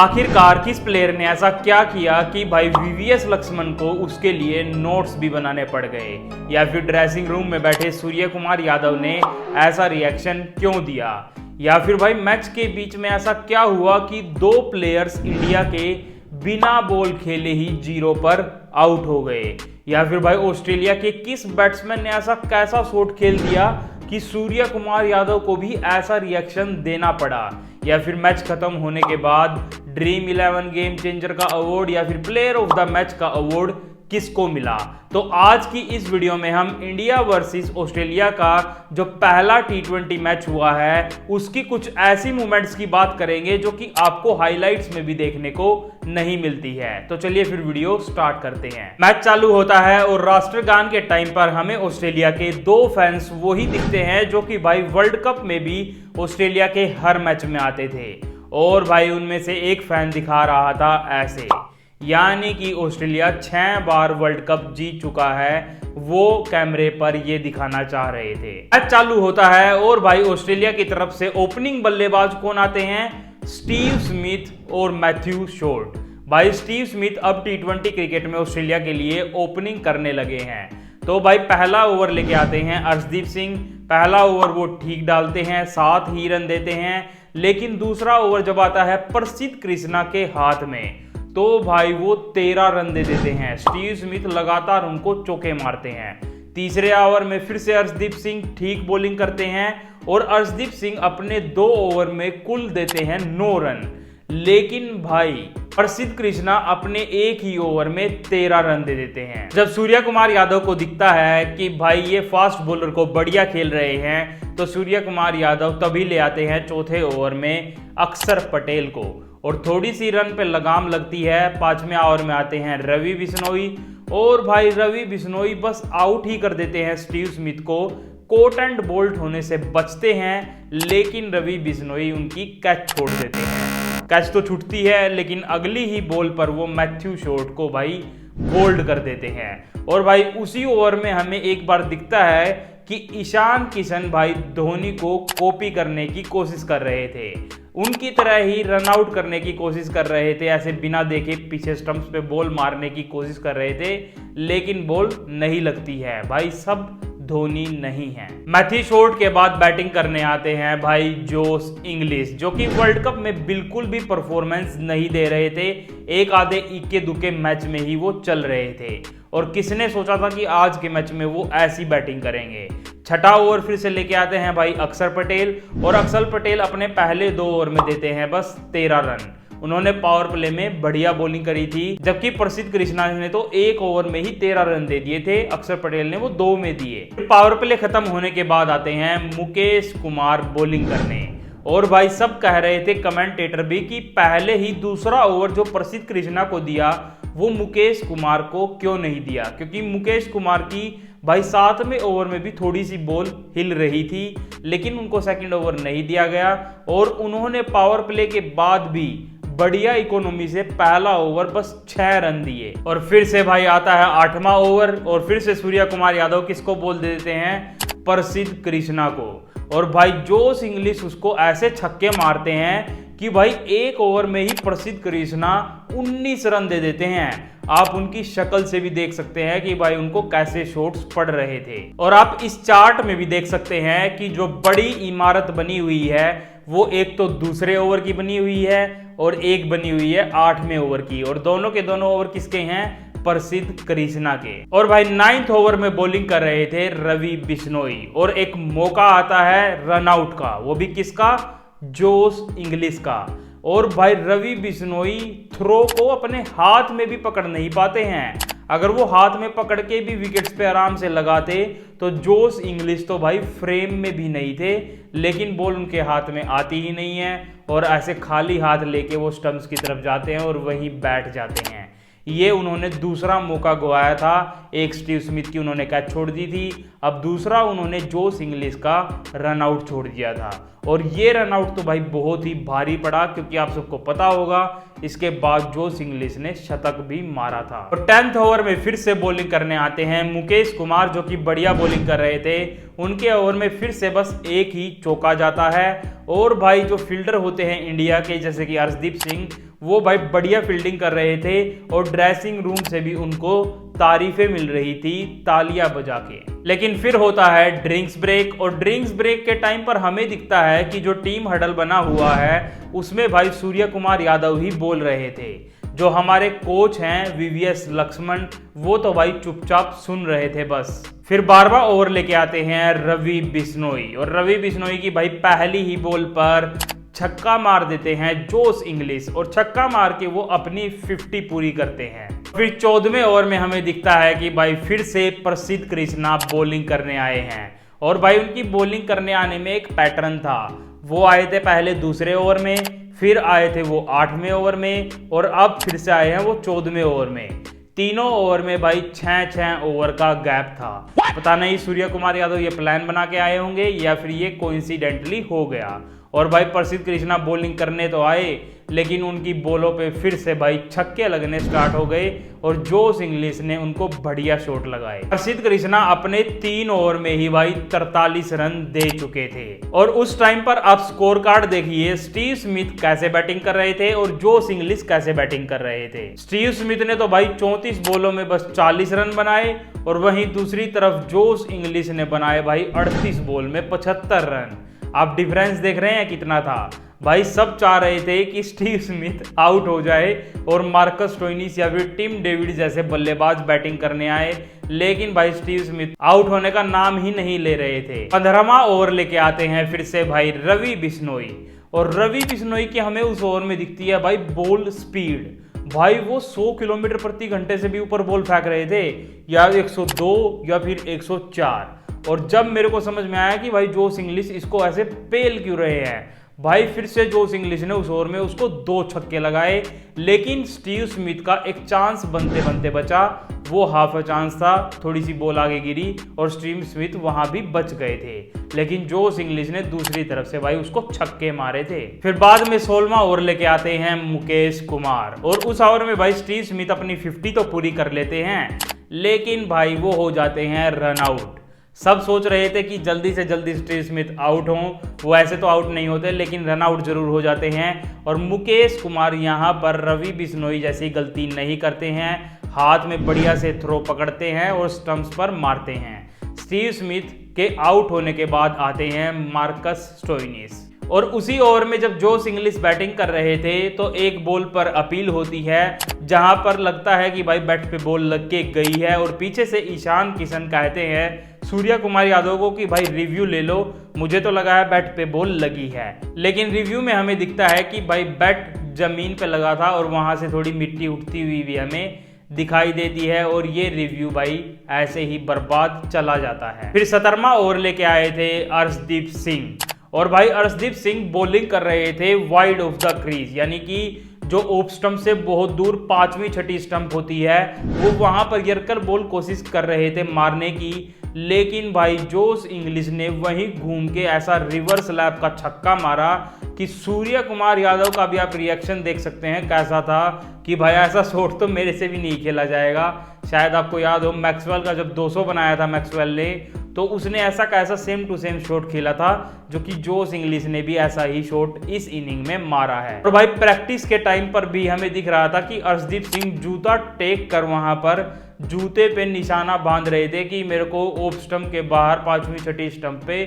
आखिरकार किस प्लेयर ने ऐसा क्या किया कि भाई वीवीएस लक्ष्मण को उसके लिए नोट्स भी बनाने पड़ गए, या फिर ड्रेसिंग रूम में बैठे सूर्य कुमार यादव ने ऐसा रिएक्शन क्यों दिया, या फिर भाई मैच के बीच में ऐसा क्या हुआ कि दो प्लेयर्स इंडिया के बिना बॉल खेले ही 0 पर आउट हो गए, या फिर भाई ऑस्ट्रेलिया के किस बैट्समैन ने ऐसा कैसा शॉट खेल दिया कि सूर्य कुमार यादव को भी ऐसा रिएक्शन देना पड़ा, या फिर मैच खत्म होने के बाद ड्रीम 11 गेम चेंजर का अवार्ड या फिर प्लेयर ऑफ द मैच का अवार्ड किसको मिला। तो आज की इस वीडियो में हम इंडिया वर्सेस ऑस्ट्रेलिया का जो पहला T20 मैच हुआ है उसकी कुछ ऐसी मोमेंट्स की बात करेंगे जो कि आपको हाइलाइट्स में भी देखने को नहीं मिलती है। तो चलिए फिर वीडियो स्टार्ट करते हैं। मैच चालू होता है और राष्ट्रगान के टाइम पर हमें ऑस्ट्रेलिया के दो फैंस वही दिखते हैं जो कि भाई वर्ल्ड कप में भी ऑस्ट्रेलिया के हर मैच में आते थे, और भाई उनमें से एक फैन दिखा रहा था ऐसे, यानी कि ऑस्ट्रेलिया 6 बार वर्ल्ड कप जीत चुका है, वो कैमरे पर ये दिखाना चाह रहे थे। मैच चालू होता है और भाई ऑस्ट्रेलिया की तरफ से ओपनिंग बल्लेबाज कौन आते हैं? स्टीव स्मिथ और मैथ्यू शॉर्ट। भाई स्टीव स्मिथ अब T20 क्रिकेट में ऑस्ट्रेलिया के लिए ओपनिंग करने लगे हैं। तो भाई पहला ओवर लेके आते हैं अर्शदीप सिंह। पहला ओवर वो ठीक डालते हैं, 7 ही रन देते हैं, लेकिन दूसरा ओवर जब आता है प्रसिद्ध कृष्णा के हाथ में तो भाई वो 13 रन दे देते हैं। स्टीव स्मिथ लगातार उनको चौके मारते हैं। तीसरे ओवर में फिर से अर्शदीप सिंह ठीक बॉलिंग करते हैं और अर्शदीप सिंह अपने 2 ओवर में कुल देते हैं 9 रन, लेकिन भाई प्रसिद्ध कृष्णा अपने एक ही ओवर में 13 रन दे देते हैं। जब सूर्य कुमार यादव को दिखता है कि भाई ये फास्ट बॉलर को बढ़िया खेल रहे हैं, तो सूर्य कुमार यादव तभी ले आते हैं चौथे ओवर में अक्षर पटेल को, और थोड़ी सी रन पे लगाम लगती है। 5वें ओवर में आते हैं रवि बिश्नोई, और भाई रवि बिश्नोई बस आउट ही कर देते हैं स्टीव स्मिथ को। कोट एंड बोल्ट होने से बचते हैं, लेकिन रवि बिश्नोई उनकी कैच छोड़ देते हैं। कैच तो छूटती है, लेकिन अगली ही बॉल पर वो मैथ्यू शॉर्ट को भाई बोल्ड कर देते हैं। और भाई उसी ओवर में हमें एक बार दिखता है कि ईशान किशन भाई धोनी को कॉपी करने की कोशिश कर रहे थे, उनकी तरह ही रन आउट करने की कोशिश कर रहे थे, ऐसे बिना देखे पीछे स्टंप्स पे बॉल मारने की कोशिश कर रहे थे, लेकिन बॉल नहीं लगती है। भाई सब धोनी नहीं है। मैथ्यू शॉर्ट के बाद बैटिंग करने आते हैं भाई जोश इंग्लिश, जो कि वर्ल्ड कप में बिल्कुल भी परफॉर्मेंस नहीं दे रहे थे। एक आधे इक्के दुक्के मैच में ही वो चल रहे थे, और किसने सोचा था कि आज के मैच में वो ऐसी बैटिंग करेंगे। छठा ओवर फिर से लेके आते हैं भाई अक्षर पटेल, और अक्षर पटेल अपने पहले 2 ओवर में देते हैं बस 13 रन। उन्होंने पावर प्ले में बढ़िया बॉलिंग करी थी, जबकि प्रसिद्ध कृष्णा ने तो 1 ओवर में ही 13 रन दे दिए थे, अक्षर पटेल ने वो 2 में दिए। पावर प्ले खत्म होने के बाद आते हैं मुकेश कुमार बॉलिंग करने, और भाई सब कह रहे थे कमेंटेटर भी कि पहले ही दूसरा ओवर जो प्रसिद्ध कृष्णा को दिया वो मुकेश कुमार को क्यों नहीं दिया, क्योंकि मुकेश कुमार की भाई 7वें ओवर में भी थोड़ी सी बॉल हिल रही थी, लेकिन उनको सेकंड ओवर नहीं दिया गया, और उन्होंने पावर प्ले के बाद भी बढ़िया इकोनॉमी से पहला ओवर बस 6 रन दिए। और फिर से भाई आता है 8वां ओवर, और फिर से सूर्य कुमार यादव किसको बोल देते हैं? प्रसिद्ध कृष्णा को। और भाई जोश इंग्लिश उसको ऐसे छक्के मारते हैं कि भाई 1 ओवर में ही प्रसिद्ध कृष्णा 19 रन दे देते हैं। आप उनकी शक्ल से भी देख सकते हैं कि भाई उनको कैसे शॉट्स पड़ रहे थे। और आप इस चार्ट में भी देख सकते हैं कि जो बड़ी इमारत बनी हुई है वो एक तो दूसरे ओवर की बनी हुई है और एक बनी हुई है 8वें ओवर की, और दोनों के दोनों ओवर किसके हैं? प्रसिद्ध कृष्णा के। और भाई 9th ओवर में बॉलिंग कर रहे थे रवि बिश्नोई, और एक मौका आता है रन आउट का, वो भी किसका? जोश इंग्लिश का। और भाई रवि बिश्नोई थ्रो को अपने हाथ में भी पकड़ नहीं पाते हैं। अगर वो हाथ में पकड़ के भी विकेट्स पे आराम से लगाते तो जोश इंग्लिश तो भाई फ्रेम में भी नहीं थे, लेकिन बॉल उनके हाथ में आती ही नहीं है, और ऐसे खाली हाथ लेके वो स्टंप्स की तरफ जाते हैं और वहीं बैठ जाते हैं। ये उन्होंने दूसरा मौका गवाया था। एक स्टीव स्मिथ की उन्होंने कैच छोड़ दी थी, अब दूसरा उन्होंने जोश इंग्लिश का रन आउट छोड़ दिया था, और ये रन आउट तो भाई बहुत ही भारी पड़ा, क्योंकि आप सबको पता होगा इसके बाद जोश इंग्लिश ने शतक भी मारा था। और 10th ओवर में फिर से बॉलिंग करने आते हैं मुकेश कुमार, जो कि बढ़िया बॉलिंग कर रहे थे। उनके ओवर में फिर से बस एक ही चौका जाता है, और भाई जो फील्डर होते हैं इंडिया के, जैसे कि अर्शदीप सिंह, वो भाई बढ़िया फील्डिंग कर रहे थे और ड्रेसिंग रूम से भी उनको तारीफें मिल रही थी तालियां बजा के। लेकिन फिर होता है ड्रिंक्स ब्रेक, और ड्रिंक्स ब्रेक के टाइम पर हमें दिखता है कि जो टीम हडल बना हुआ है उसमें भाई सूर्य कुमार यादव ही बोल रहे थे। जो हमारे कोच हैं वीवीएस लक्ष्मण, वो तो भाई चुपचाप सुन रहे थे बस। फिर 12वां ओवर लेके आते हैं रवि बिश्नोई, और रवि बिश्नोई की भाई पहली ही बॉल पर छक्का मार देते हैं जोश इंग्लिश, और छक्का मार के वो अपनी 50 पूरी करते हैं। फिर 14वें ओवर में हमें दिखता है कि भाई फिर से प्रसिद्ध कृष्णा बॉलिंग करने आए हैं, और भाई उनकी बॉलिंग करने आने में एक पैटर्न था। वो आए थे पहले दूसरे ओवर में, फिर आए थे वो 8वें ओवर में, और अब फिर से आए हैं वो 14वें ओवर में। तीनों ओवर में भाई 6-6 ओवर का गैप था। पता नहीं सूर्य कुमार यादव ये प्लान बना के आए होंगे या फिर ये कोइंसिडेंटली हो गया। और भाई प्रसिद्ध कृष्णा बॉलिंग करने तो आए, लेकिन उनकी बॉलों पे फिर से भाई छक्के लगने स्टार्ट हो गए, और जोश इंग्लिश ने उनको बढ़िया शॉट लगाए। प्रसिद्ध कृष्णा अपने 3 ओवर में ही भाई 43 रन दे चुके थे। और उस टाइम पर आप स्कोर कार्ड देखिए, स्टीव स्मिथ कैसे बैटिंग कर रहे थे और जोश इंग्लिश कैसे बैटिंग कर रहे थे। स्टीव स्मिथ ने तो भाई 34 बॉलों में बस 40 रन बनाए, और वहीं दूसरी तरफ जोश इंग्लिश ने बनाए भाई 38 बॉल में 75 रन। आप डिफरेंस देख रहे हैं कितना था। भाई सब चाह रहे थे कि स्टीव स्मिथ आउट हो जाए और मार्कस स्टोइनिस या फिर टिम डेविड जैसे बल्लेबाज बैटिंग करने आए, लेकिन भाई स्टीव स्मिथ आउट होने का नाम ही नहीं ले रहे थे। 15वां ओवर लेके आते हैं फिर से भाई रवि बिश्नोई, और रवि बिश्नोई की हमें उस ओवर में दिखती है भाई बॉल स्पीड। भाई वो 100 किलोमीटर प्रति घंटे से भी ऊपर बॉल फेंक रहे थे, या 102 या फिर 104। और जब मेरे को समझ में आया कि भाई जोश इंग्लिश इसको ऐसे पेल क्यों रहे हैं, भाई फिर से जोश इंग्लिश ने उस ओवर में उसको 2 छक्के लगाए, लेकिन स्टीव स्मिथ का एक चांस बनते बनते बचा। वो हाफ अ चांस था, थोड़ी सी बॉल आगे गिरी और स्टीव स्मिथ वहां भी बच गए थे, लेकिन जोश इंग्लिश ने दूसरी तरफ से भाई उसको छक्के मारे थे। फिर बाद में 16वां ओवर लेके आते हैं मुकेश कुमार, और उस ओवर में भाई स्टीव स्मिथ अपनी 50 तो पूरी कर लेते हैं, लेकिन भाई वो हो जाते हैं रन आउट। सब सोच रहे थे कि जल्दी से जल्दी स्टीव स्मिथ आउट हों, वो ऐसे तो आउट नहीं होते लेकिन रन आउट जरूर हो जाते हैं। और मुकेश कुमार यहाँ पर रवि बिश्नोई जैसी गलती नहीं करते हैं, हाथ में बढ़िया से थ्रो पकड़ते हैं और स्टंप्स पर मारते हैं। स्टीव स्मिथ के आउट होने के बाद आते हैं मार्कस स्टोइनिस, और उसी ओवर में जब जोश इंग्लिश बैटिंग कर रहे थे तो एक बॉल पर अपील होती है, जहां पर लगता है कि भाई बैट पे बॉल लग के गई है, और पीछे से ईशान किशन कहते हैं सूर्य कुमार यादव को कि भाई रिव्यू ले लो, मुझे तो लगा है बैट पे बॉल लगी है। लेकिन रिव्यू में हमें दिखता है कि भाई बैट जमीन पे लगा था और वहां से थोड़ी मिट्टी उठती हुई भी हमें दिखाई देती है, और ये रिव्यू भाई ऐसे ही बर्बाद चला जाता है। फिर 17वां ओवर लेके आए थे अर्शदीप सिंह, और भाई अर्शदीप सिंह बॉलिंग कर रहे थे वाइड ऑफ द क्रीज, यानी कि जो ऑफ स्टंप से बहुत दूर 5वीं 6ठी स्टंप होती है, वो वहां पर यर्कर बॉल कोशिश कर रहे थे मारने की, लेकिन भाई जोश इंग्लिश ने वहीं घूम के ऐसा रिवर्स लैप का छक्का मारा कि सूर्य कुमार यादव का भी आप रिएक्शन देख सकते हैं कैसा था कि भाई ऐसा शॉट तो मेरे से भी नहीं खेला जाएगा। शायद आपको याद हो मैक्सवेल का जब 200 बनाया था मैक्सवेल ने, तो उसने ऐसा कैसा सेम टू सेम शॉट खेला था, जो कि जोश इंग्लिश ने भी ऐसा ही शॉट इस इनिंग में मारा है। और भाई प्रैक्टिस के टाइम पर भी हमें दिख रहा था कि अर्शदीप सिंह जूता टेक कर वहां पर जूते पे निशाना बांध रहे थे कि मेरे को ऑफ स्टंप के बाहर 5वीं 6ठी स्टंप पे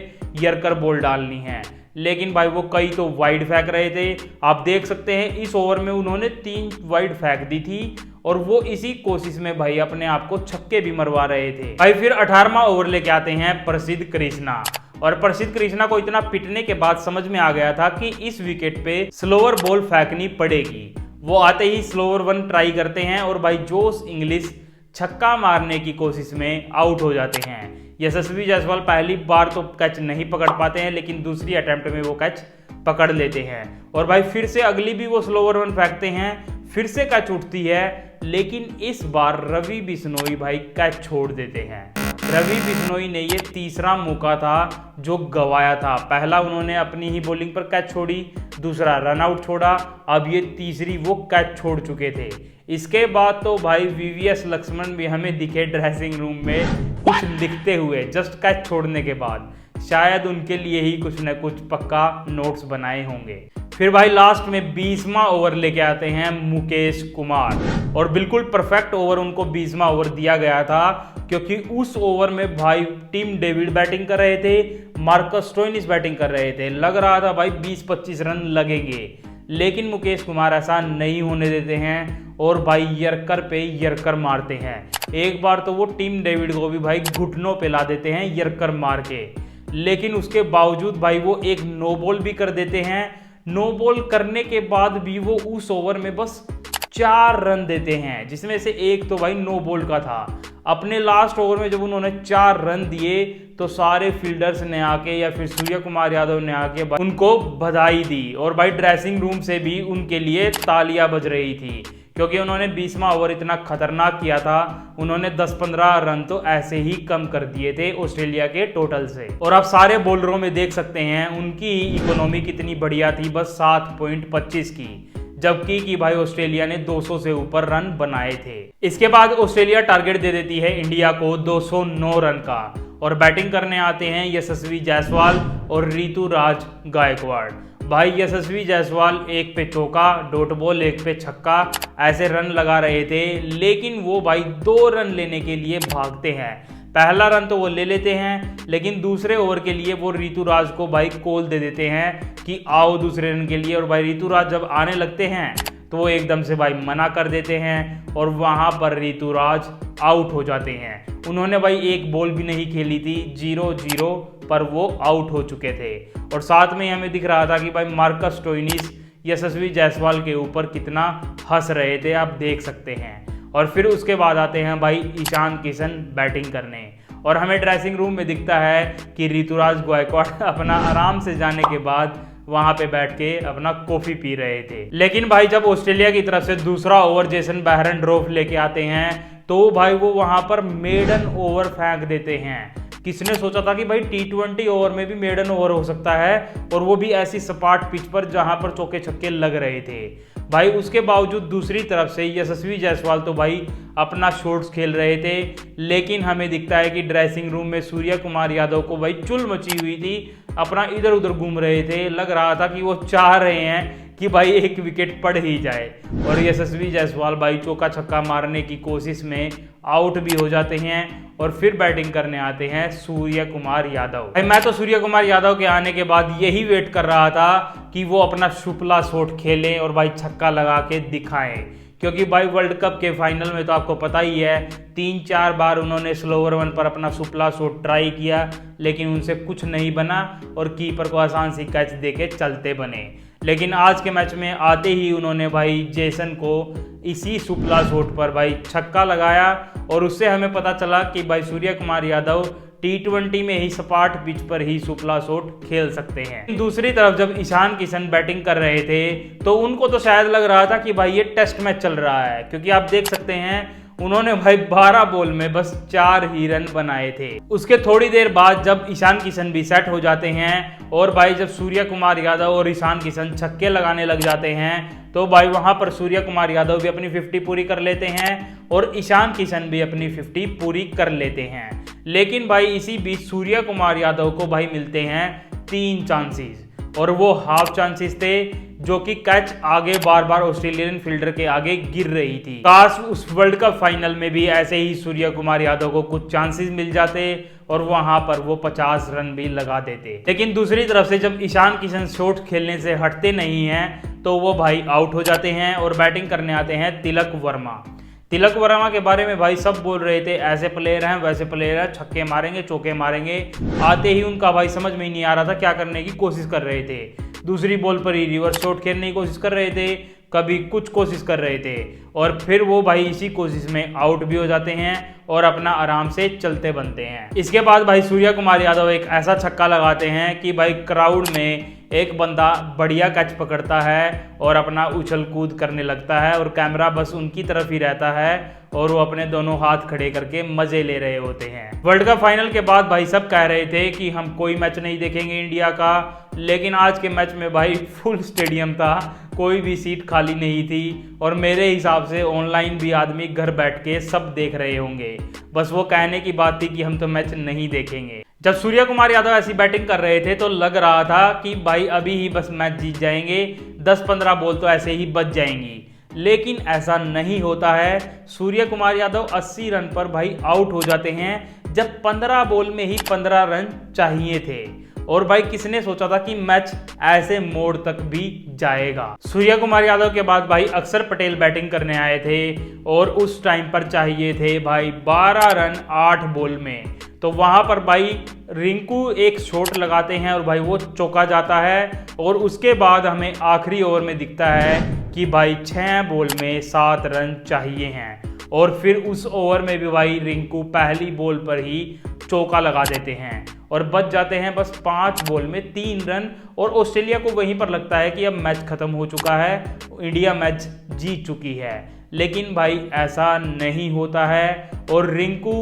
यर्कर बॉल डालनी है, लेकिन भाई वो कई तो वाइड फेंक रहे थे। आप देख सकते हैं इस ओवर में उन्होंने 3 वाइड फेंक दी थी, और वो इसी कोशिश में भाई अपने आप को छक्के भी मरवा रहे थे। भाई फिर 18वां ओवर लेके आते हैं प्रसिद्ध कृष्णा, और प्रसिद्ध कृष्णा को इतना पिटने के बाद समझ में आ गया था कि इस विकेट पे स्लोअर बॉल फेंकनी पड़ेगी। वो आते ही स्लोअर 1 ट्राई करते हैं, और भाई जोश इंग्लिश छक्का मारने की कोशिश में आउट हो जाते हैं। यशस्वी जायसवाल पहली बार तो कैच नहीं पकड़ पाते हैं, लेकिन दूसरी अटेम्प्ट में वो कैच पकड़ लेते हैं, और भाई फिर से अगली भी वो स्लोअर 1 फेंकते हैं, फिर से कैच उठती है, लेकिन इस बार रवि बिश्नोई भाई कैच छोड़ देते हैं। रवि बिश्नोई ने ये तीसरा मौका था जो गवाया था। पहला उन्होंने अपनी ही बॉलिंग पर कैच छोड़ी, दूसरा रन आउट छोड़ा, अब ये तीसरी वो कैच छोड़ चुके थे। इसके बाद तो भाई वीवीएस लक्ष्मण भी हमें दिखे ड्रेसिंग रूम में कुछ लिखते हुए जस्ट कैच छोड़ने के बाद। शायद उनके लिए ही कुछ न कुछ पक्का नोट्स बनाए होंगे। फिर भाई लास्ट में 20वां ओवर लेके आते हैं मुकेश कुमार और बिल्कुल परफेक्ट ओवर उनको 20वां ओवर दिया गया था, क्योंकि उस ओवर में भाई टिम डेविड बैटिंग कर रहे थे, मार्कस स्टोइनिस बैटिंग कर रहे थे। लग रहा था भाई 20-25 रन लगेंगे, लेकिन मुकेश कुमार ऐसा नहीं होने देते हैं और भाई यर्कर पे यर्कर मारते हैं। एक बार तो वो टिम डेविड को भी भाई घुटनों पे ला देते हैं यर्कर मार के, लेकिन उसके बावजूद भाई वो एक नो बॉल भी कर देते हैं। नो बॉल करने के बाद भी वो उस ओवर में बस 4 रन देते हैं, जिसमें से एक तो भाई नो बॉल का था। अपने लास्ट ओवर में जब उन्होंने 4 रन दिए तो सारे फील्डर्स ने आके या फिर सूर्य कुमार यादव ने आके उनको बधाई दी और भाई ड्रेसिंग रूम से भी उनके लिए तालियां बज रही थी, क्योंकि उन्होंने 20वां ओवर इतना खतरनाक किया था। उन्होंने 10-15 रन तो ऐसे ही कम कर दिए थे ऑस्ट्रेलिया के टोटल से। और आप सारे बॉलरों में देख सकते हैं उनकी इकोनॉमी कितनी बढ़िया थी, बस 7.25 की, जबकि कि भाई ऑस्ट्रेलिया ने 200 से ऊपर रन बनाए थे। इसके बाद ऑस्ट्रेलिया टारगेट दे देती है इंडिया को 209 रन का और बैटिंग करने आते हैं यशस्वी जायसवाल और ऋतुराज गायकवाड़। भाई यशस्वी जायसवाल एक पे चौका, डॉट बॉल, एक पे छक्का, ऐसे रन लगा रहे थे, लेकिन वो भाई 2 रन लेने के लिए भागते हैं। पहला रन तो वो ले लेते हैं, लेकिन दूसरे ओवर के लिए वो ऋतुराज को भाई कॉल दे देते हैं कि आओ दूसरे रन के लिए। और भाई ऋतुराज जब आने लगते हैं तो वो एकदम से भाई मना कर देते हैं और वहां पर ऋतुराज आउट हो जाते हैं। उन्होंने भाई एक बॉल भी नहीं खेली थी, 0-0 पर वो आउट हो चुके थे। और साथ में हमें दिख रहा था कि भाई मार्कस स्टोइनिस यशस्वी जायसवाल के ऊपर कितना हंस रहे थे, आप देख सकते हैं। और फिर उसके बाद आते हैं भाई ईशान किशन बैटिंग करने और हमें ड्रेसिंग रूम में दिखता है कि ऋतुराज गायकवाड़ अपना आराम से जाने के बाद वहां पे बैठ के अपना कॉफी पी रहे थे। लेकिन भाई जब ऑस्ट्रेलिया की तरफ से दूसरा ओवर जेसन बेहरेनडोर्फ लेके आते हैं तो भाई वो वहां पर मेडन ओवर फेंक देते हैं। किसने सोचा था कि भाई T20 ओवर में भी मेडन ओवर हो सकता है, और वो भी ऐसी सपाट पिच पर जहां पर चौके छक्के लग रहे थे। भाई उसके बावजूद दूसरी तरफ से यशस्वी जायसवाल तो भाई अपना शॉट्स खेल रहे थे, लेकिन हमें दिखता है कि ड्रेसिंग रूम में सूर्य कुमार यादव को भाई चुल मची हुई थी, अपना इधर उधर घूम रहे थे। लग रहा था कि वो चाह रहे हैं कि भाई एक विकेट पड़ ही जाए, और यशस्वी जायसवाल भाई चौका छक्का मारने की कोशिश में आउट भी हो जाते हैं। और फिर बैटिंग करने आते हैं सूर्य कुमार यादव। भाई मैं तो सूर्य कुमार यादव के आने के बाद यही वेट कर रहा था कि वो अपना शुपला शॉट खेलें और भाई छक्का लगा के दिखाएं, क्योंकि भाई वर्ल्ड कप के फाइनल में तो आपको पता ही है 3-4 बार उन्होंने स्लोवर वन पर अपना शुपला शॉट ट्राई किया, लेकिन उनसे कुछ नहीं बना और कीपर को आसान सी कैच देके चलते बने। लेकिन आज के मैच में आते ही उन्होंने भाई जेसन को इसी शुपला शॉट पर भाई छक्का लगाया, और उससे हमें पता चला कि भाई सूर्य कुमार यादव T20 में ही सपाट पिच पर ही शुपला शॉट खेल सकते हैं। दूसरी तरफ जब ईशान किशन बैटिंग कर रहे थे तो उनको तो शायद लग रहा था कि भाई ये टेस्ट मैच चल रहा है, क्योंकि आप देख सकते हैं उन्होंने भाई 12 बॉल में बस 4 ही रन बनाए थे। उसके थोड़ी देर बाद जब ईशान किशन भी सेट हो जाते हैं और भाई जब सूर्य कुमार यादव और ईशान किशन छक्के लगाने लग जाते हैं तो भाई वहां पर सूर्य कुमार यादव भी अपनी 50 पूरी कर लेते हैं और ईशान किशन भी अपनी 50 पूरी कर लेते हैं। लेकिन भाई इसी बीच सूर्य कुमार यादव को भाई मिलते हैं 3 चांसेस, और वो हाफ चांसेस थे जो कि कैच आगे बार बार ऑस्ट्रेलियन फील्डर के आगे गिर रही थी। काश उस वर्ल्ड कप फाइनल में भी ऐसे ही सूर्य कुमार यादव को कुछ चांसेस मिल जाते और वहां पर वो 50 रन भी लगा देते। लेकिन दूसरी तरफ से जब ईशान किशन शॉट खेलने से हटते नहीं हैं तो वो भाई आउट हो जाते हैं और बैटिंग करने आते हैं तिलक वर्मा। तिलक वर्मा के बारे में भाई सब बोल रहे थे ऐसे प्लेयर हैं वैसे प्लेयर हैं, छक्के मारेंगे चौके मारेंगे। आते ही उनका भाई समझ में ही नहीं आ रहा था क्या करने की कोशिश कर रहे थे। दूसरी बॉल पर ही रिवर्स शॉट खेलने की कोशिश कर रहे थे, कभी कुछ कोशिश कर रहे थे, और फिर वो भाई इसी कोशिश में आउट भी हो जाते हैं और अपना आराम से चलते बनते हैं। इसके बाद भाई सूर्य कुमार यादव एक ऐसा छक्का लगाते हैं कि भाई क्राउड में एक बंदा बढ़िया कैच पकड़ता है और अपना उछल कूद करने लगता है और कैमरा बस उनकी तरफ ही रहता है और वो अपने दोनों हाथ खड़े करके मजे ले रहे होते हैं। वर्ल्ड कप फाइनल के बाद भाई सब कह रहे थे कि हम कोई मैच नहीं देखेंगे इंडिया का, लेकिन आज के मैच में भाई फुल स्टेडियम था, कोई भी सीट खाली नहीं थी, और मेरे हिसाब से ऑनलाइन भी आदमी घर बैठ के सब देख रहे होंगे। बस वो कहने की बात थी कि हम तो मैच नहीं देखेंगे। जब सूर्य कुमार यादव ऐसी बैटिंग कर रहे थे तो लग रहा था कि भाई अभी ही बस मैच जीत जाएंगे, 10-15 बॉल तो ऐसे ही बच जाएंगी, लेकिन ऐसा नहीं होता है। सूर्य कुमार यादव 80 रन पर भाई आउट हो जाते हैं जब 15 बॉल में ही 15 रन चाहिए थे। और भाई किसने सोचा था कि मैच ऐसे मोड़ तक भी जाएगा। सूर्य कुमार यादव के बाद भाई अक्षर पटेल बैटिंग करने आए थे और उस टाइम पर चाहिए थे भाई 12 रन 8 बॉल में। तो वहां पर भाई रिंकू एक शॉट लगाते हैं और भाई वो चौका जाता है और उसके बाद हमें आखिरी ओवर में दिखता है कि भाई 6 बॉल में 7 रन चाहिए हैं और फिर उस ओवर में भी भाई रिंकू पहली बॉल पर ही चौका लगा देते हैं और बच जाते हैं बस 5 बॉल में 3 रन। और ऑस्ट्रेलिया को वहीं पर लगता है कि अब मैच खत्म हो चुका है, इंडिया मैच जीत चुकी है, लेकिन भाई ऐसा नहीं होता है और रिंकू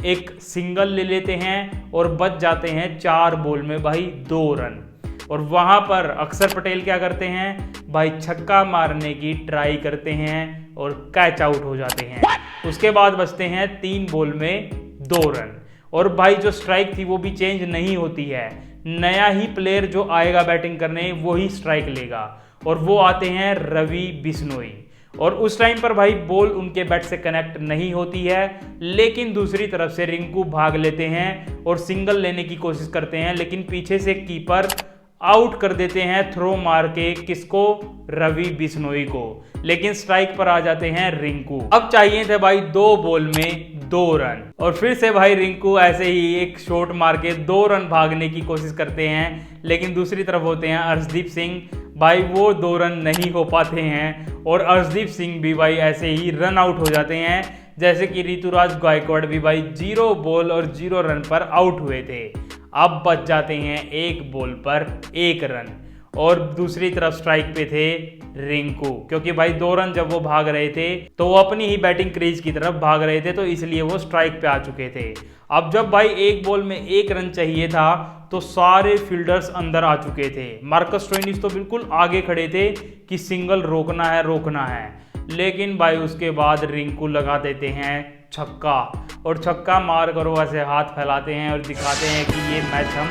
एक सिंगल ले लेते हैं और बच जाते हैं 4 बॉल में भाई 2 रन। और वहां पर अक्षर पटेल क्या करते हैं भाई, छक्का मारने की ट्राई करते हैं और कैच आउट हो जाते हैं। उसके बाद बचते हैं 3 बॉल में 2 रन और भाई जो स्ट्राइक थी वो भी चेंज नहीं होती है, नया ही प्लेयर जो आएगा बैटिंग करने वो ही स्ट्राइक लेगा और वो आते हैं रवि बिश्नोई। और उस टाइम पर भाई बॉल उनके बैट से कनेक्ट नहीं होती है, लेकिन दूसरी तरफ से रिंकू भाग लेते हैं और सिंगल लेने की कोशिश करते हैं, लेकिन पीछे से कीपर आउट कर देते हैं थ्रो मार के, किसको, रवि बिश्नोई को, लेकिन स्ट्राइक पर आ जाते हैं रिंकू। अब चाहिए थे भाई 2 बॉल में 2 रन और फिर से भाई रिंकू ऐसे ही एक शॉट मार के 2 रन भागने की कोशिश करते हैं, लेकिन दूसरी तरफ होते हैं अर्शदीप सिंह, भाई वो 2 रन नहीं हो पाते हैं और अर्शदीप सिंह भी भाई ऐसे ही रन आउट हो जाते हैं, जैसे कि ऋतुराज गायकवाड़ भी भाई 0 बॉल और 0 रन पर आउट हुए थे। अब बच जाते हैं 1 बॉल पर 1 रन और दूसरी तरफ स्ट्राइक पे थे रिंकू, क्योंकि भाई 2 रन जब वो भाग रहे थे तो वो अपनी ही बैटिंग क्रीज की तरफ भाग रहे थे, तो इसलिए वो स्ट्राइक पे आ चुके थे। अब जब भाई 1 बॉल में 1 रन चाहिए था तो सारे फील्डर्स अंदर आ चुके थे। मार्कस स्टोइनिस तो बिल्कुल आगे खड़े थे कि सिंगल रोकना है, लेकिन भाई उसके बाद रिंकू लगा देते हैं छक्का और छक्का मार कर वो ऐसे हाथ फैलाते हैं और दिखाते हैं कि ये मैच हम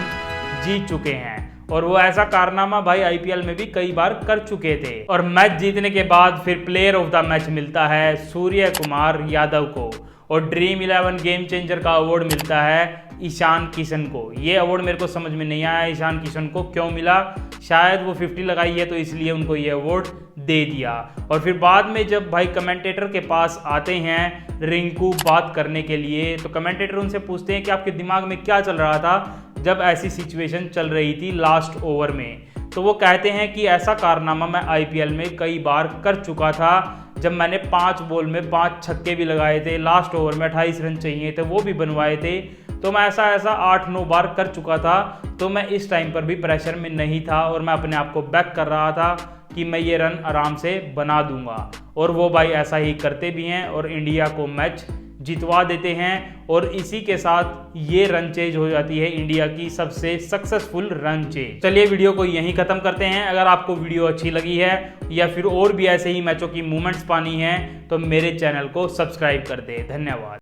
जीत चुके हैं। और वो ऐसा कारनामा भाई आईपीएल में भी कई बार कर चुके थे। और मैच जीतने के बाद फिर प्लेयर ऑफ द मैच मिलता है सूर्य कुमार यादव को और ड्रीम 11 गेम चेंजर का अवार्ड मिलता है ईशान किशन को। ये अवार्ड मेरे को समझ में नहीं आया ईशान किशन को क्यों मिला, शायद वो 50 लगाई है तो इसलिए उनको ये अवार्ड दे दिया। और फिर बाद में जब भाई कमेंटेटर के पास आते हैं रिंकू बात करने के लिए, तो कमेंटेटर उनसे पूछते हैं कि आपके दिमाग में क्या चल रहा था जब ऐसी सिचुएशन चल रही थी लास्ट ओवर में। तो वो कहते हैं कि ऐसा कारनामा मैं आईपीएल में कई बार कर चुका था, जब मैंने 5 बॉल में 5 छक्के भी लगाए थे, लास्ट ओवर में 28 रन चाहिए थे वो भी बनवाए थे, तो मैं ऐसा 8-9 बार कर चुका था। तो मैं इस टाइम पर भी प्रेशर में नहीं था और मैं अपने आप को बैक कर रहा था कि मैं ये रन आराम से बना दूंगा। और वो भाई ऐसा ही करते भी हैं और इंडिया को मैच जितवा देते हैं और इसी के साथ ये रन चेज हो जाती है इंडिया की सबसे सक्सेसफुल रन चेज। चलिए वीडियो को यहीं खत्म करते हैं। अगर आपको वीडियो अच्छी लगी है या फिर और भी ऐसे ही मैचों की मूवमेंट्स पानी है तो मेरे चैनल को सब्सक्राइब कर दे। धन्यवाद।